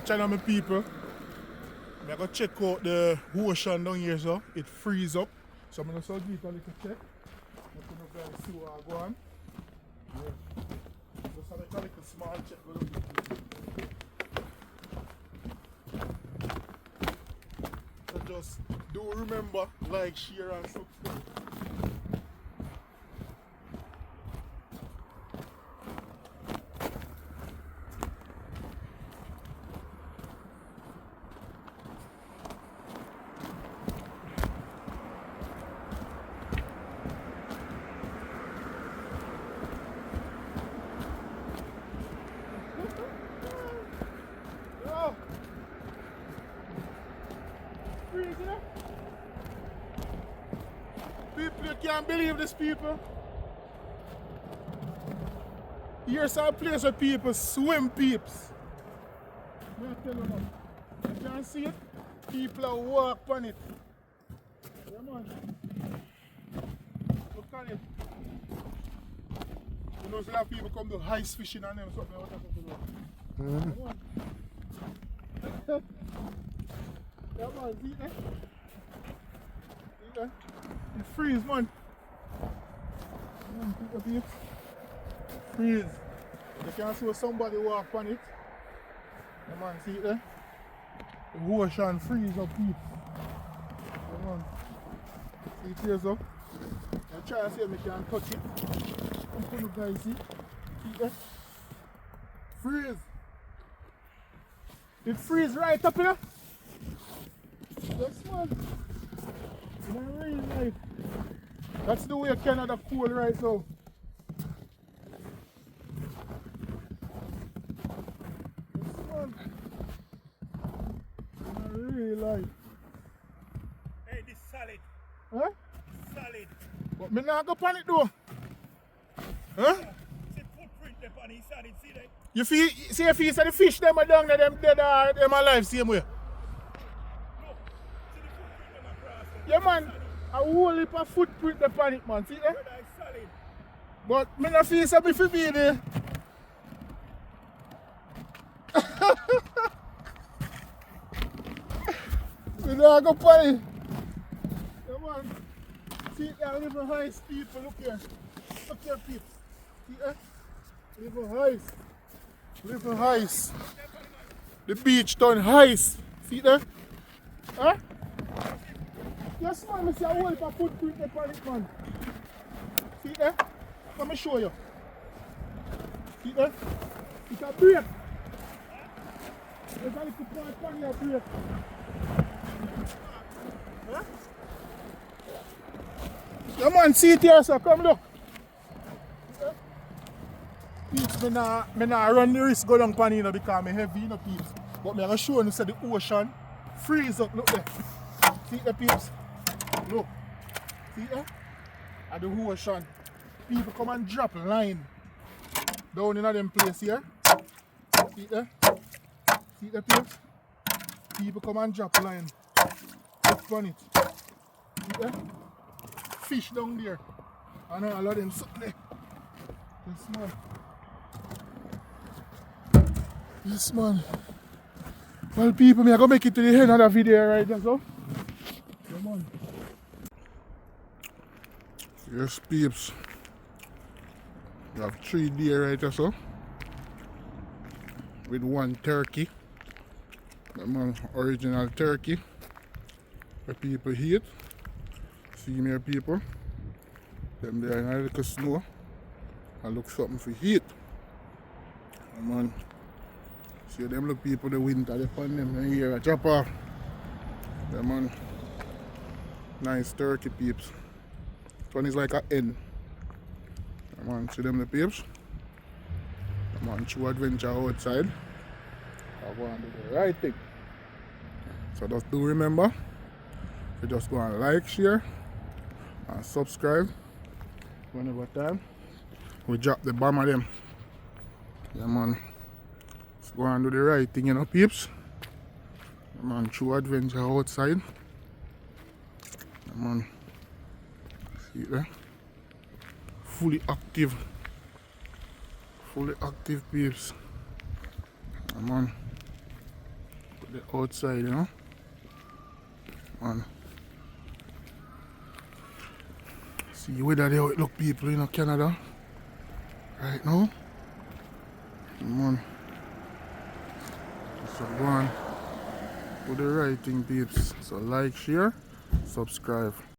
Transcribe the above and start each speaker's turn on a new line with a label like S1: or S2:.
S1: channel, my people. I'm going to check out the ocean down here, so it frees up. So I'm going to give it a little check. I'm going to see what I go on. Yeah. Just have a little small check. So just do remember, like, share and subscribe. People, you can't believe this, people. Here's some place where people swim, peeps. Let me tell you now. You can see it? People are walk on it. Yeah, man. Look at it. You know, a lot of people come to ice fishing and them something like that. Yeah, man, see it? See it? It freeze, man. Freeze. You can see somebody walk on it. Yeah, man, see it there? The ocean freeze up here. Yeah, man. See it here, so? I try to see if I can touch it. Come on, guys, see? See it there? Freeze. It freeze right up here. Yes, man. In real life. That's the way Canada cool right now. Yes, man. In real life.
S2: Hey, this solid.
S1: Huh?
S2: Solid.
S1: But me not go pan it though. Huh?
S2: See footprint there on his solid, see that?
S1: You feel, see if you say the fish them are down there, them dead or them alive same way.
S2: Look, see the footprint them across there.
S1: Yeah, man. A whole heap of footprint upon it, man. See there?
S2: Brother, it's solid.
S1: But me not feel something for be there. We don't go pan it. Yeah, man. See there, little ice, people. Look here. Look here, people. See there? Little ice. Little ice. The beach done ice. See there? Huh? Yes, man, I see a whole heap of footprint upon it, man. See there? Let me show you. See there? It's a break. There's a little part on your break. Huh? Yeah, man, see it here, sir. Come look. Peeps, me nah run the risk go down pan you know, because I'm heavy, you know, peeps. But I'm going to show you say the ocean freeze up. Look there. See the peeps? Look. See there? At the ocean. People come and drop line down in them place here. See there? See the peeps? People come and drop line. Look on it. See there? Fish down there. I know a lot of them something there. Yes, man. Yes, man. Well, people, me I go make it to the end of the video right now, so. Come on. Yes, peeps. We have 3 deer right now, so. With 1 turkey. Come on, original turkey. The people eat. See me, people. Them there in a little snow. I look something for heat. Come on. See them look people the winter they find them in here a chop off. Them on nice turkey peeps. This one is like a hen. Come on, see them the peeps. Come on, true adventure outside. I want to do the right thing. So just do remember, you just go and like, share and subscribe whenever time. We drop the bomb of them. Yeah, man. Let's go and do the right thing, you know, peeps. Yeah, man, true adventure outside. Yeah, man. See it there? Fully active. Fully active, peeps. Yeah, man. The outside, you know. Man. See whether they how it look people in Canada. Right now. Man. So go on. Do the right thing, peeps. So like, share, subscribe.